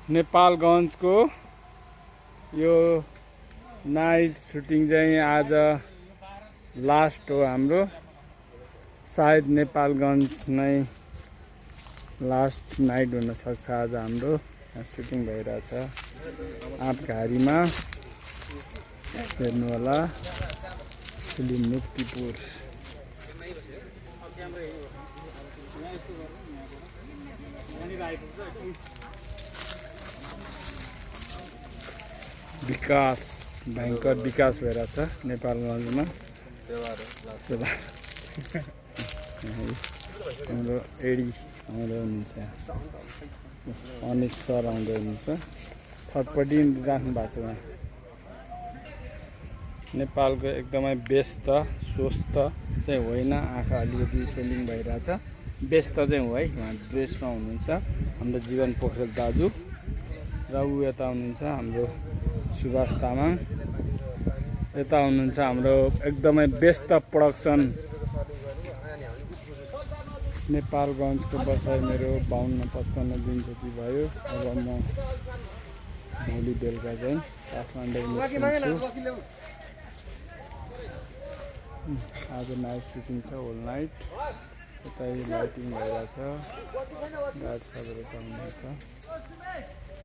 नेपालगञ्जको यो night shooting चाहिँ आज लास्ट हो हाम्रो। सायद नेपालगञ्ज नै लास्ट नाइट हुन सक्छ आज हाम्रो। यहाँ सुटिङ भइरहेछ आँपघारीमा, हेर्नु होला फिल्म मुक्तिपुर। विकास भयङ्कर विकास भइरहेछ नेपालगञ्जमा। हाम्रो एडी आउँदै हुनुहुन्छ, अनिश सर आउँदै हुनुहुन्छ, छटपट्टि राख्नु भएको छ उहाँ। नेपालको एकदमै व्यस्त स्वस्थ चाहिँ होइन, आँखा अलिकति स्वेलिङ भइरहेछ। व्यस्त चाहिँ हो है, उहाँ ड्रेसमा हुनुहुन्छ हाम्रो जीवन पोखरेल दाजु, र ऊ यता हुनुहुन्छ हाम्रो सुभाष तामाङ, यता हुनुहुन्छ हाम्रो एकदमै व्यस्त प्रोडक्सन। नेपालगञ्जको बसाइ मेरो 52-55 दिन जति भयो। अब म भोलि बेलुका चाहिँ काठमाडौँ निस्किन्छु। आज नाइट सुटिङ छ, होल नाइट। यतै लाइटिङ भइरहेछ, गाडी सबैले पाउनुहुन्छ।